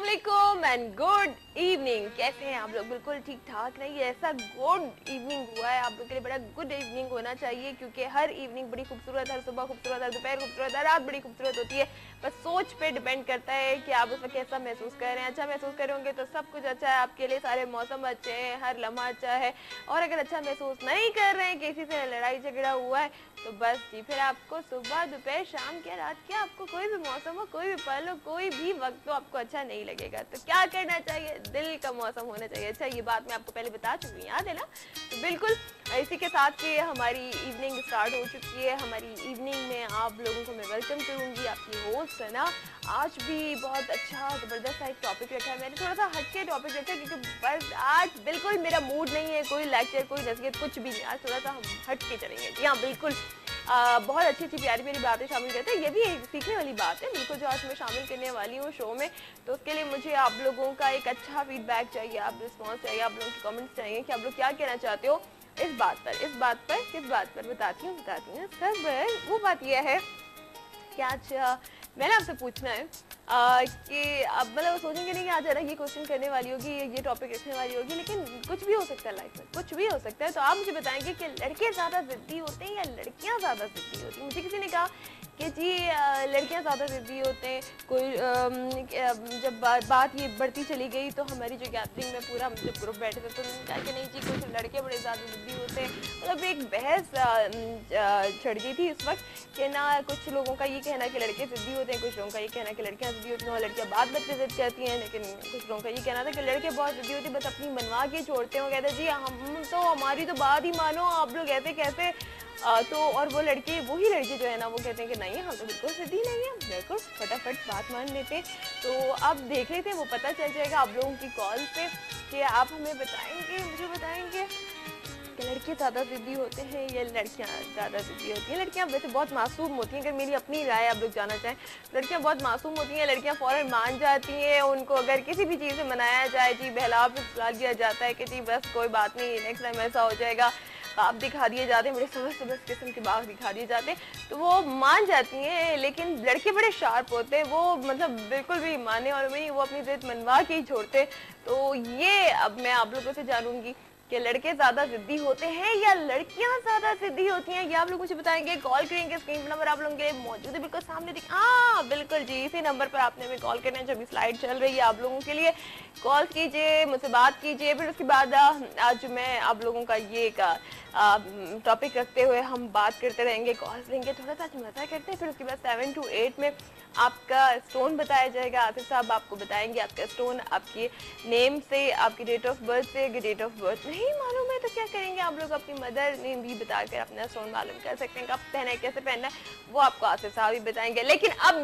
अस्सलामुअलैकुम and good evening. कैसे हैं आप लोग? बिल्कुल ठीक ठाक नहीं, ऐसा गुड इवनिंग हुआ है आप लोग के लिए, बड़ा गुड इवनिंग होना चाहिए क्योंकि हर इवनिंग बड़ी खूबसूरत, हर सुबह खूबसूरत, हर दोपहर खूबसूरत, हर रात बड़ी खूबसूरत होती है। बस सोच पे डिपेंड करता है कि आप उस वक्त कैसा महसूस कर रहे हैं। अच्छा महसूस कर रहे होंगे तो सब कुछ अच्छा है आपके लिए, सारे मौसम अच्छे हैं, हर लम्हा अच्छा है। और अगर अच्छा महसूस नहीं कर रहे हैं, किसी से लड़ाई झगड़ा हुआ है, तो बस जी फिर आपको सुबह दोपहर शाम क्या रात क्या आपको कोई भी मौसम हो, कोई भी पल हो, कोई भी वक्त हो, आपको अच्छा नहीं लगेगा। तो क्या करना चाहिए? दिल का मौसम होना चाहिए। अच्छा, ये बात मैं आपको पहले बता चुकी हूँ, याद है ना? तो बिल्कुल इसी के साथ कि हमारी इवनिंग स्टार्ट हो चुकी है। हमारी इवनिंग में आप लोगों को मैं वेलकम करूँगी, आपकी होस्ट है ना। आज भी बहुत अच्छा ज़बरदस्त सा एक टॉपिक रखा है मैंने, थोड़ा सा हटके टॉपिक रखा है क्योंकि बस आज बिल्कुल मेरा मूड नहीं है कोई लेक्चर, कोई नसीहत, कुछ भी नहीं। आज थोड़ा सा हम हट के चलेंगे। जी हाँ, बिल्कुल बहुत अच्छी अच्छी प्यारी प्यारी बातें शामिल करते हैं। ये भी एक सीखने वाली बात है बिल्कुल, जो आज मैं शामिल करने वाली हूँ शो में। तो उसके लिए मुझे आप लोगों का एक अच्छा फीडबैक चाहिए, आप रिस्पॉन्स चाहिए, आप लोगों के कमेंट्स चाहिए कि आप लोग क्या कहना चाहते हो इस बात पर, किस बात पर बताती हूँ सब। वो बात यह है कि आज मैंने आपसे पूछना है कि अब मतलब सोचेंगे नहीं कि आज है ना ये क्वेश्चन करने वाली होगी, ये टॉपिक रखने वाली होगी, लेकिन कुछ भी हो सकता है लाइफ में, कुछ भी हो सकता है। तो आप मुझे बताएंगे कि लड़के ज़्यादा ज़िद्दी होते हैं या लड़कियां ज़्यादा ज़िद्दी होती हैं? मुझे किसी ने कहा कि जी लड़कियां ज़्यादा ज़िद्दी होते हैं। कोई जब बात ये बढ़ती चली गई तो हमारी जो गैदरिंग में पूरा जब ग्रुप बैठे थे तो उन्होंने कहा कि नहीं जी कुछ लड़के बड़े ज़्यादा ज़िद्दी होते हैं। मतलब एक बहस छिड़ गई थी उस वक्त कि ना कुछ लोगों का ये कहना कि लड़के ज़िद्दी होते हैं, कुछ लोगों का ये कहना कि लड़कियां ज़िद्दी होती हैं, और लड़कियां बात बच्चे ज़िद करती हैं। लेकिन कुछ लोगों का ये कहना था कि लड़के बहुत ज़िद्दी होते हैं, बस अपनी मनवा के छोड़ते हैं। वो कहते हैं जी हम तो हमारी तो बात ही मानो, आप लोग ऐसे कैसे। तो और वो लड़के वही लड़के जो है ना वो कहते हैं कि नहीं हम तो बिल्कुल ज़िद्दी नहीं है, बिल्कुल फटाफट बात मान लेते हैं। तो अब देख लेते हैं, वो पता चल जाएगा आप लोगों की कॉल पे कि आप हमें बताएंगे, मुझे बताएंगे कि लड़के ज़्यादा ज़िद्दी होते हैं या लड़कियां ज़्यादा ज़िद्दी होती हैं। लड़कियां वैसे बहुत मासूम होती हैं, अगर मेरी अपनी राय आप लोग जानना चाहें, लड़कियां बहुत मासूम होती हैं। लड़कियां फ़ौरन मान जाती हैं, उनको अगर किसी भी चीज़ से मनाया जाए, जी बहला फुसला दिया जाता है कि जी बस कोई बात नहीं, नेक्स्ट टाइम ऐसा हो जाएगा, बाप दिखा दिए जाते हैं, बड़े सुबह किस्म के बाप दिखा दिए जाते हैं, तो वो मान जाती हैं। लेकिन लड़के बड़े शार्प होते हैं, वो मतलब बिल्कुल भी मानने वालों में नहीं, वो अपनी ज़िद मनवा के ही छोड़ते। तो ये अब मैं आप लोगों से जानूंगी कि लड़के ज़्यादा ज़िद्दी होते हैं या लड़कियां ज़्यादा ज़िद्दी होती हैं, ये आप लोग मुझे बताएंगे। कॉल करेंगे, स्क्रीन पर नंबर आप लोगों के लिए मौजूद है बिल्कुल सामने बिल्कुल जी इसी नंबर पर आपने हमें कॉल करना है, जो भी स्लाइड चल रही है आप लोगों के लिए। कॉल कीजिए, मुझसे बात कीजिए। फिर उसके बाद आज मैं आप लोगों का ये टॉपिक रखते हुए हम बात करते रहेंगे, कॉल्स लेंगे, थोड़ा सा मजा करते हैं। फिर उसके बाद 7 to 8 में आपका स्टोन बताया जाएगा। आसिफ साहब आपको बताएंगे आपका स्टोन, आपके नेम से, आपकी डेट ऑफ बर्थ से। अगर डेट ऑफ बर्थ नहीं मालूम है तो क्या करेंगे आप लोग, अपनी मदर नेम भी बताकर अपना स्टोन मालूम कर सकते हैं। कब पहना है, कैसे पहनना है, वो आपको आसिफ साहब ही बताएंगे। लेकिन अब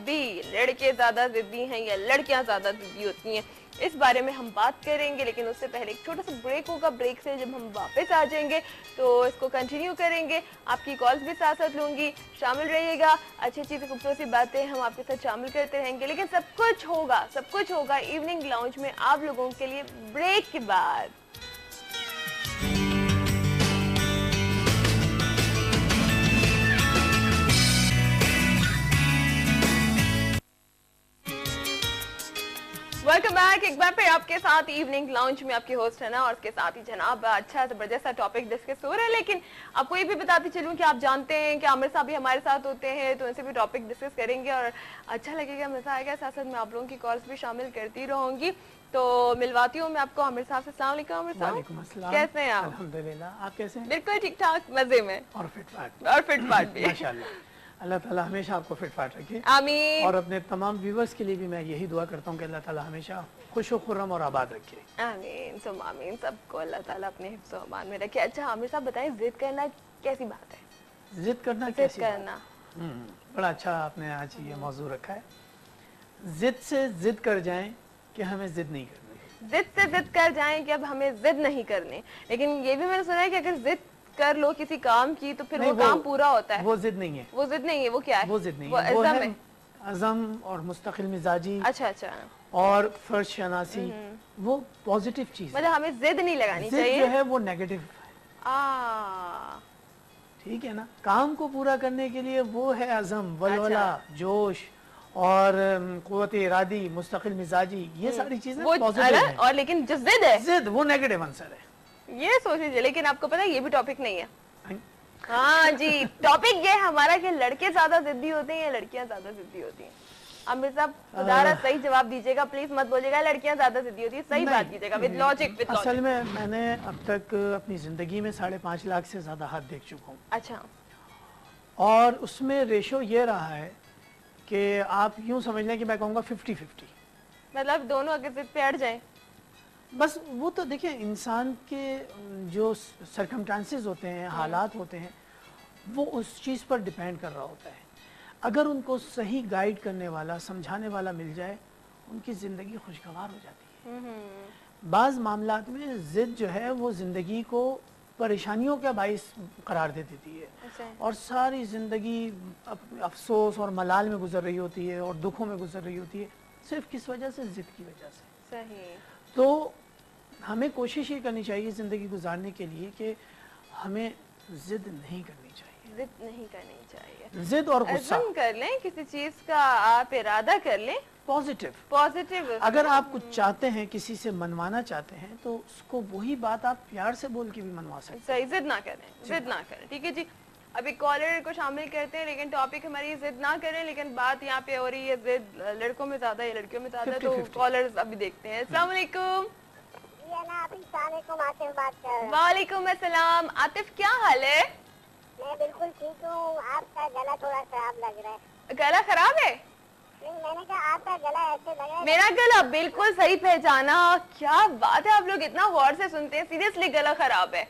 भी लड़के ज्यादा जिद्दी हैं या लड़कियां ज्यादा जिद्दी होती हैं, इस बारे में हम बात करेंगे। लेकिन उससे पहले एक छोटा सा ब्रेक होगा, ब्रेक से जब हम वापस आ जाएंगे तो इसको कंटिन्यू करेंगे। आपकी कॉल्स भी साथ साथ लूंगी, शामिल रहिएगा। अच्छी अच्छी खूबसूरत सी बातें हम आपके साथ शामिल करते रहेंगे। लेकिन सब कुछ होगा इवनिंग लाउंज में आप लोगों के लिए ब्रेक के बाद। वेलकम बैक एक बार फिर आपके साथ इवनिंग लाउंज में आपकी होस्ट है ना, और उसके साथ ही जनाब अच्छा जबरदस्त टॉपिक डिस्कस हो रहा है। लेकिन आपको ये भी बताती चलूं कि आप जानते हैं कि आमिर साहब भी हमारे साथ होते हैं, तो उनसे भी टॉपिक डिस्कस करेंगे और अच्छा लगेगा, मजा आएगा। साथ साथ मैं आप लोगों की कॉल्स भी शामिल करती रहूंगी। तो मिलवाती हूँ मैं आपको आमिर साहब से। अस्सलाम वालेकुम आमिर साहब, कैसे हैं आप? अल्हम्दुलिल्लाह, आप कैसे हैं? बिल्कुल ठीक ठाक, मजे में और फिट फाट भी माशाल्लाह। अल्लाह ताला हमेशा आपको फिट फाट रखे, आमीन। और अपने तमाम व्यूवर्स के लिए भी मैं यही दुआ करता हूँ कि अल्लाह ताला हमेशा खुश व खुर्रम और आबाद रखे। आमीन सुम आमीन, सबको अल्लाह ताला अपने हिफ्ज़ व अमान में रखे। अच्छा आमिर साहब बताएं, जिद करना कैसी बात है? जिद करना कैसी बात? बड़ा अच्छा आपने आज ये मौजू रखा है। जिद से जिद कर जाएं कि हमें जिद नहीं करनी, जिद से जिद कर जाएं कि अब हमें जिद नहीं करनी। लेकिन ये भी मैंने सुना है कि अगर जिद कर लो किसी काम की तो फिर वो काम पूरा होता है। वो जिद नहीं है, वो जिद नहीं है, वो क्या है? वो जिद नहीं है, वो है अज़म और मुस्तकिल मिजाजी। अच्छा और फर्ज शनासी, वो पॉजिटिव चीज, मतलब हमें जिद नहीं लगानी चाहिए। जो है वो नेगेटिव है। ठीक है ना? काम को पूरा करने के लिए वो है अज़म, वलवला, जोश اور قوت ارادی, مستقل مزاجی, یہ ساری چیزیں وہ پازیٹیو ہیں. اور لیکن جو ضد ہے ضد وہ نیگیٹو آنسر ہے. یہ سوچ لیجیے, لیکن آپ کو پتا یہ بھی ٹاپک نہیں ہے. ہاں جی, ٹاپک یہ ہے ہمارا کہ لڑکے زیادہ ضدی ہوتے ہیں یا لڑکیاں زیادہ ضدی ہوتی ہیں. عامر صاحب خدارہ صحیح جواب دیجیے گا پلیز, مت بولیے گا لڑکیاں زیادہ ضدی ہوتی ہیں, صحیح بات کیجیے گا ود لاجک. اصل میں نے اب تک اپنی زندگی میں 5.5 لاکھ سے زیادہ ہاتھ دیکھ چکا ہوں, اچھا, اور اس میں ریشو یہ رہا ہے کہ آپ یوں سمجھ لیں کہ میں کہوں گا 50-50. مطلب دونوں اگر ضد پہ اڑ جائیں. بس وہ تو دیکھیں انسان کے جو سرکمٹانسز ہوتے ہیں, حالات ہوتے ہیں, وہ اس چیز پر ڈیپینڈ کر رہا ہوتا ہے. اگر ان کو صحیح گائیڈ کرنے والا, سمجھانے والا مل جائے, ان کی زندگی خوشگوار ہو جاتی ہے. بعض معاملات میں ضد جو ہے وہ زندگی کو پریشانیوں کا باعث قرار دے دیتی ہے, اور ساری زندگی افسوس اور ملال میں گزر رہی ہوتی ہے, اور دکھوں میں گزر رہی ہوتی ہے, صرف کس وجہ سے, ضد کی وجہ سے. صحیح. تو ہمیں کوشش یہ کرنی چاہیے زندگی گزارنے کے لیے کہ ہمیں ضد نہیں کرنی چاہیے. ضد نہیں کرنی چاہیے. ضد اور غصہ عزم کر لیں, کسی چیز کا آپ ارادہ کر لیں پازیٹیو. اگر آپ کچھ چاہتے ہیں, کسی سے منوانا چاہتے ہیں, تو اس کو وہی بات آپ پیار سے بول کے بھی منوا سکتے ہیں. صحیح, ضد نہ کریں, ضد نہ کریں. ٹھیک ہے جی, ابھی کالر کو شامل کرتے ہیں, لیکن ٹاپک ہماری ضد نہ کریں, لیکن بات یہاں پہ ہو رہی ہے ضد لڑکوں میں زیادہ یا لڑکیوں میں زیادہ. تو کالرز ابھی دیکھتے ہیں. السلام علیکم. وعلیکم السلام. عاطف کیا حال ہے؟ میں بالکل ٹھیک ہوں. آپ کا گلا تھوڑا خراب لگ رہا ہے. گلا خراب ہے؟ نہیں, میں نے کہا آپ کا گلا ایسے لگ رہا ہے. میرا گلا بالکل صحیح پہچانا. کیا بات ہے, آپ لوگ اتنا غور سے سنتے ہیں. سیریسلی گلا خراب ہے.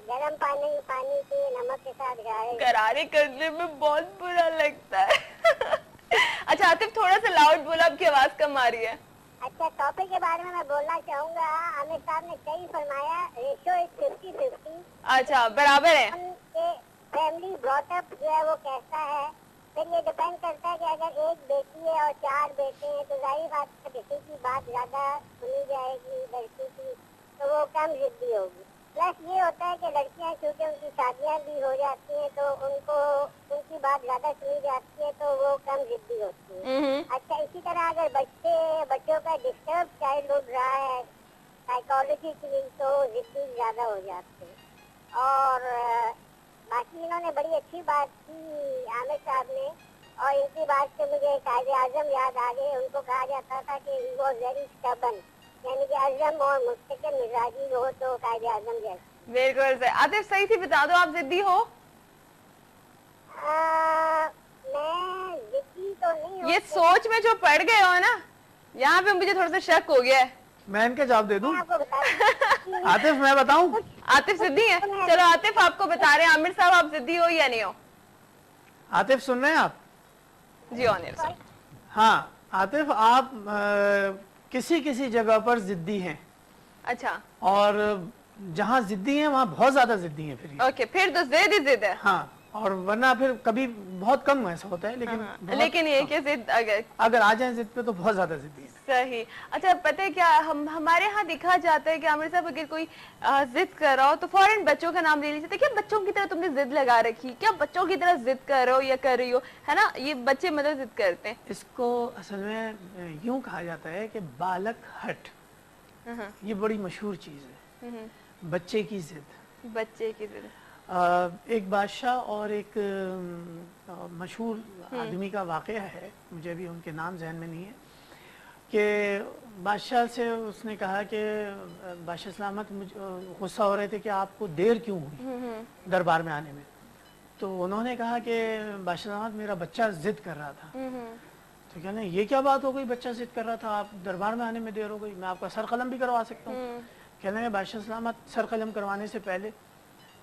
گرم پانی کے نمک کے ساتھ غرارے کرنے میں بہت برا لگتا ہے. اچھا عاطف, تھوڑا سا لاؤڈ بولا, آپ کی آواز کم آ رہی ہے. اچھا, ٹاپک کے بارے میں بولنا چاہوں گا. عامر صاحب نے صحیح فرمایا, ریشو از 50-50. اچھا, برابر ہے. فیملی براٹ اپ جو ہے وہ کیسا ہے, پھر یہ ڈپینڈ کرتا ہے کہ اگر ایک بیٹی ہے اور 4 بیٹے ہیں, تو ظاہر بات ہے بیٹی کی بات زیادہ سنی جائے گی, لڑکی کی تو وہ کم ضدی ہوگی. پلس یہ ہوتا ہے کہ لڑکیاں چونکہ ان کی شادیاں بھی ہو جاتی ہیں, تو ان کی بات زیادہ سنی جاتی ہے, تو وہ کم ضدی ہوتی ہیں. اچھا, اسی طرح اگر بچوں کا ڈسٹرب چائلڈ رہا ہے سائیکالوجیکلی, تو ضدی زیادہ ہو جاتے ہیں. اور باقی انہوں نے بڑی اچھی بات کی عامر صاحب نے, اور ان کی بات سے مجھے قائد اعظم یاد آ گئے. ان کو کہا جاتا تھا کہ ہی واز ویری اسٹبن, یعنی کہ عزم اور مستقل مزاجی ہو تو قائد اعظم جیسے. بالکل. عاطف صحیح سے بتا دو, آپ ضدی ہو؟ میں ضدی تو نہیں ہوں. یہ سوچ میں جو پڑ گئے ہو نا, یہاں پہ مجھے تھوڑا سا شک ہو گیا ہے. میں ان کا جواب دے دوں. آپ کو بتا عاطف میں بتاؤں, عاطف ضدی ہے. چلو عاطف آپ کو بتا رہے ہیں, عامر صاحب آپ ضدی ہو یا نہیں ہو؟ عاطف سن رہے ہیں آپ؟ جی آن ایئر سر. ہاں عاطف, آپ کسی جگہ پر ضدی ہیں. اچھا, اور جہاں ضدی ہیں وہاں بہت زیادہ ضدی ہیں. پھر اوکے, پھر تو ضد ہی ضد ہے. ہاں, اور ورنہ پھر کبھی بہت کم ایسا ہوتا ہے, لیکن یہ کہ ضد اگر آ جائیں ضد پہ تو بہت زیادہ ضدی ہیں. صحیح. اچھا پتہ ہے کیا, ہمارے ہاں دیکھا جاتا ہے کہ عامر صاحب اگر کوئی ضد کر رہا ہو تو فوراً بچوں کا نام لے لیجیے. کیا بچوں کی طرح تم نے ضد لگا رکھی, کیا بچوں کی طرح ضد کر رہے ہو یا کر رہی ہو, ہے نا, یہ بچے مطلب ضد کرتے ہیں. اس کو اصل میں یوں کہا جاتا ہے کہ بالک ہٹ, یہ بڑی مشہور چیز ہے, بچے کی ضد. بچے کی ضد. ایک بادشاہ اور ایک مشہور آدمی کا واقعہ ہے, مجھے بھی ان کے نام ذہن میں نہیں ہے, کہ بادشاہ سے اس نے کہا کہ بادشاہ سلامت غصہ ہو رہے تھے کہ آپ کو دیر کیوں ہوئی دربار میں آنے میں. تو انہوں نے کہا کہ بادشاہ سلامت میرا بچہ ضد کر رہا تھا. تو کہنے یہ کیا بات ہو گئی, بچہ ضد کر رہا تھا, آپ دربار میں آنے میں دیر ہو گئی, میں آپ کا سر قلم بھی کروا سکتا ہوں. کہنے بادشاہ سلامت سر قلم کروانے سے پہلے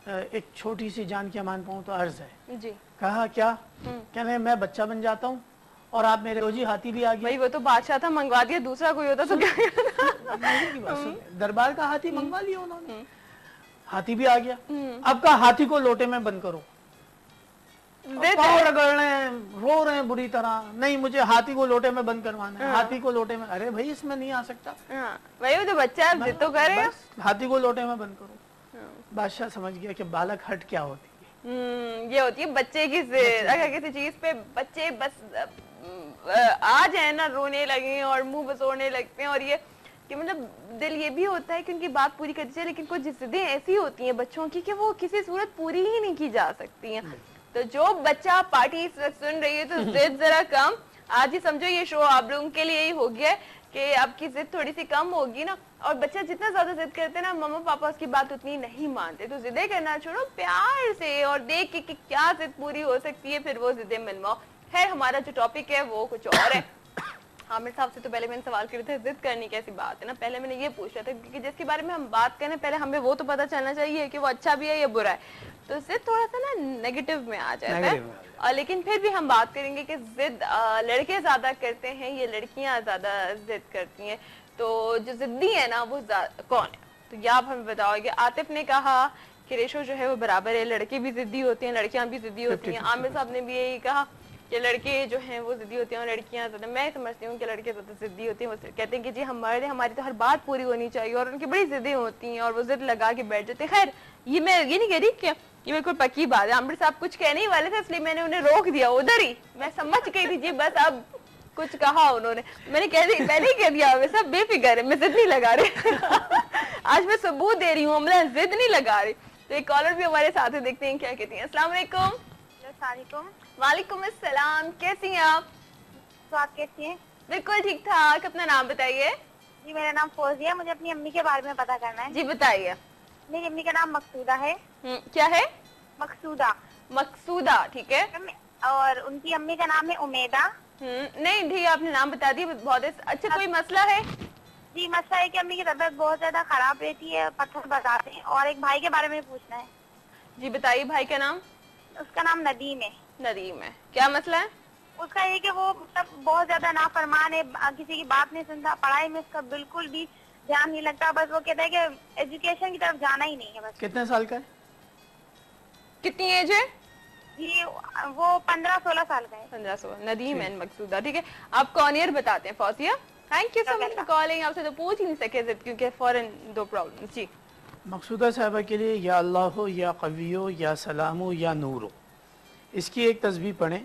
ایک چھوٹی سی جان کی امان پاؤں تو عرض ہے. جی. کہا کیا؟ کہنے میں بچہ بن جاتا ہوں اور آپ میرے روجی ہاتھی بھی آ گیا. بھائی وہ تو بادشاہ تھا, منگوا دیا, دوسرا کوئی ہوتا تو کیا. دربار کا ہاتھی منگوا لیا انہوں نے, ہاتھی بھی آ گیا. اب کہا ہاتھی کو لوٹے میں بند کرو. پاؤں رگڑ رہے ہیں, رو رہے ہیں بری طرح, نہیں مجھے ہاتھی کو لوٹے میں بند کروانا ہے, ہاتھی کو لوٹے میں. ارے بھائی اس میں نہیں آ سکتا, بھائی وہ تو بچہ ہے, ضد تو کرے گا. ہاتھی کو لوٹے میں بند کرو. بادشاہ سمجھ گیا کہ بالک ہٹ کیا ہوتی ہے. یہ ہوتی ہے بچے کی ضد. اگر کسی چیز پہ بچے بس आ जाए ना रोने लगे और मुंह बसोड़ने लगते हैं, और ये कि मतलब दिल ये भी होता है कि उनकी बात पूरी कर दी जाए, लेकिन कुछ जिद्दें ऐसी होती हैं बच्चों की कि वो किसी सूरत पूरी ही नहीं की जा सकती हैं। तो जो बच्चा पार्टी इस वक्त सुन रही है तो जिद जरा कम, आज ही समझो ये शो आप लोगों के लिए ही हो गया है कि आपकी जिद थोड़ी सी कम होगी ना, और बच्चा जितना ज्यादा जिद करते हैं ना मम्मा पापा उसकी बात उतनी नहीं मानते, तो जिदें करना छोड़ो, प्यार से और देख के कि क्या जिद पूरी हो सकती है फिर वो जिदें मनवाओ। खैर हमारा जो टॉपिक है वो कुछ और है। आमिर साहब से तो पहले मैंने सवाल करे थे जिद करनी कैसी बात है ना, पहले मैंने ये पूछा था क्योंकि जिसके बारे में हम बात करें पहले हमें वो तो पता चलना चाहिए कि वो अच्छा भी है या बुरा है, तो जिद थोड़ा सा ना नेगेटिव में आ जाता है। और लेकिन फिर भी हम बात करेंगे कि जिद लड़के ज्यादा करते हैं या लड़कियां ज्यादा जिद करती हैं, तो जो जिद्दी है ना वो कौन है, तो ये आप हमें बताओगे। आतिफ ने कहा कि रेशो जो है वो बराबर है, लड़के भी जिद्दी होते हैं लड़कियां भी जिद्दी होती हैं। आमिर साहब ने भी यही कहा कि लड़के जो हैं वो जिद्दी होते हैं और लड़कियां ज्यादा। मैं समझती हूँ कि लड़के ज्यादा जिद्दी होते हैं, वो कहते हैं कि जी हमारी तो हर बात पूरी होनी चाहिए, और उनकी बड़ी जिद्दें होती हैं और वो जिद लगा के बैठ जाते हैं। खैर ये मैं ये नहीं कह रही कि ये बिल्कुल पक्की बात है, आमिर साहब कुछ कहने ही वाले थे इसलिए मैंने उन्हें रोक दिया उधर ही, मैं समझ गई थी जी बस अब कुछ कहा उन्होंने, मैंने कह दी पहले ही कह दिया आमिर साहब बेफिक्र है, मैं जिद नहीं लगा रही। आज मैं सबूत दे रही हूँ, मैं जिद नहीं लगा रही। तो एक कॉलर भी हमारे साथ है, देखते हैं क्या कहती हैं। अस्सलाम वालेकुम। वालेकुम अस्सलाम, कैसी हैं आप? तो आप कैसी हैं? बिल्कुल ठीक ठाक, अपना नाम बताइए। जी मेरा नाम फौजिया, मुझे अपनी अम्मी के बारे में पता करना है। जी बताइए। मेरी अम्मी का नाम मकसूदा है। क्या है? मकसूदा। मकसूदा, ठीक है। और उनकी अम्मी का नाम है उमेदा। नहीं ठीक, आपने नाम बता दिया, बहुत अच्छा। कोई मसला है? जी मसला है कि अम्मी की तबीयत बहुत ज्यादा खराब रहती है, पत्थर बताते हैं, और एक भाई के बारे में पूछना है। जी बताइए, भाई का नाम? उसका नाम नदीम है। नदीम है, क्या मसला है? उसका ये कि वो मतलब बहुत ज्यादा नाफरमान है, किसी की बात नहीं सुनता, पढ़ाई में उसका बिल्कुल भी ध्यान नहीं लगता, बस वो कहता है कि एजुकेशन की तरफ जाना ही नहीं है बस। कितने साल का है? कितनी एज है? जी वो 15-16 साल का है। 15-16। नदीम एंड मकसूदा, ठीक है। आप कौन ईयर बताते हैं Fauzia? Thank you so much for calling. आपसे तो पूछ ही नहीं सके जिद क्योंकि फौरन दो प्रॉब्लम। जी मकसूदा साहबा के लिए या अल्लाह हो या कवियो या सलामो या नूरो, इसकी एक तस्बीह पढ़ें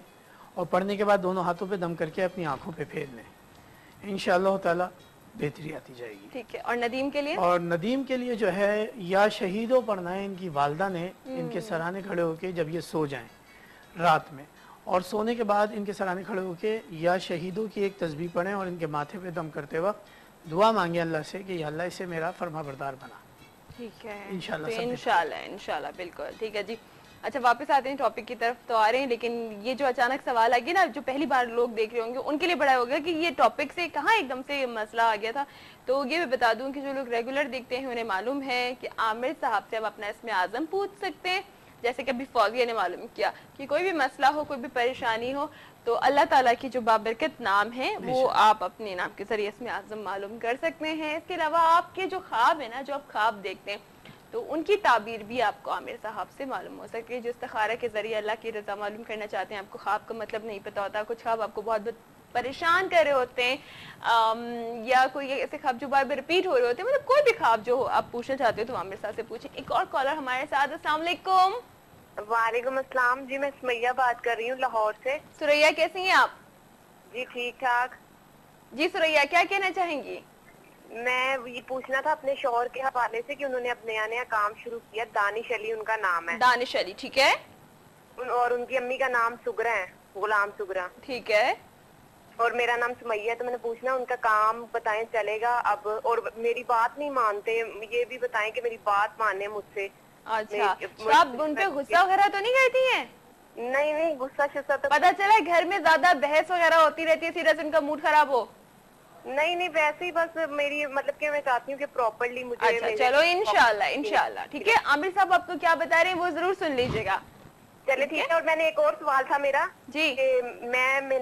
और पढ़ने के बाद दोनों हाथों पे दम करके अपनी आंखों पे फेर लें, इंशाअल्लाह ताला बेहतरी आती जाएगी। ठीक है। और नदीम के लिए? और नदीम के लिए जो है या शहीदों पढ़ना है, इनकी वालदा ने इनके सराहने खड़े होके जब ये सो जाएं रात में, और सोने के बाद इनके सराहने खड़े होके या शहीदों की एक तस्बीह पढ़ें और इनके माथे पे दम करते वक्त दुआ मांगे अल्लाह से कि या अल्लाह इसे मेरा फरमाबरदार बना। ठीक है, इंशाल्लाह इंशाल्लाह बिल्कुल ठीक है जी। अच्छा वापस आते हैं टॉपिक की तरफ, तो आ रहे हैं, लेकिन ये जो अचानक सवाल आ गया ना, जो पहली बार लोग देख रहे होंगे उनके लिए बड़ा होगा कि ये टॉपिक से कहाँ एकदम से ये मसला आ गया था। तो ये मैं बता दूं कि जो लोग रेगुलर देखते हैं उन्हें मालूम है कि आमिर साहब से हम अपना इसमें आजम पूछ सकते हैं, जैसे कि अभी फौजिया ने मालूम किया कि कोई भी मसला हो, कोई भी परेशानी हो, तो अल्लाह ताला की जो बाबरकत नाम है वो आप अपने नाम के जरिए इसमें आजम मालूम कर सकते हैं। इसके अलावा आपके जो ख्वाब है ना, जो आप ख्वाब देखते हैं, तो उनकी ताबीर भी आपको आमिर साहब से मालूम हो सकती है। जो इस्तिखारा के जरिए अल्लाह की रजा मालूम करना चाहते हैं, आपको ख्वाब का मतलब नहीं पता होता, कुछ ख्वाब आपको बहुत बहुत परेशान कर रहे होते हैं, या कोई ऐसे ख्वाब जो बार बार रिपीट हो रहे होते हैं, मतलब कोई भी ख्वाब जो आप पूछना चाहते हो तो आमिर साहब से पूछें। एक और कॉलर हमारे साथ। अस्सलाम वालेकुम। वालेकुम अस्सलाम जी, मैं सुमैया बात कर रही हूँ लाहौर से। सुरैया कैसी हैं आप? जी ठीक ठाक। जी सुरैया क्या कहना चाहेंगी? मैं ये पूछना था अपने शौहर के हवाले से कि उन्होंने अपने नया नया काम शुरू किया, दानिश अली उनका नाम है। दानिश अली, ठीक है। और उनकी अम्मी का नाम सुगरा है, गुलाम सुगरा, ठीक है। और मेरा नाम सुमैया। तो मैंने पूछना उनका काम बताएं चलेगा अब, और मेरी बात नहीं मानते, ये भी बताएं कि मेरी बात माने मुझसे। अच्छा आप उन पे गुस्सा वगैरह तो नहीं करती हैं? नहीं गुस्सा शुस्सा तो पता चला घर में ज्यादा बहस वगैरह होती रहती है, सीरियस उनका मूड खराब हो? नहीं वैसे ही बस मेरी मतलब कि मैं चाहती हूँ कि प्रॉपर्ली मुझे। अच्छा चलो इंशाल्लाह ठीक है। आमिर साहब आपको क्या बता रहे हैं वो जरूर सुन लीजिएगा। चले ठीक है। और मैंने एक और सवाल था मेरा जी, मैंने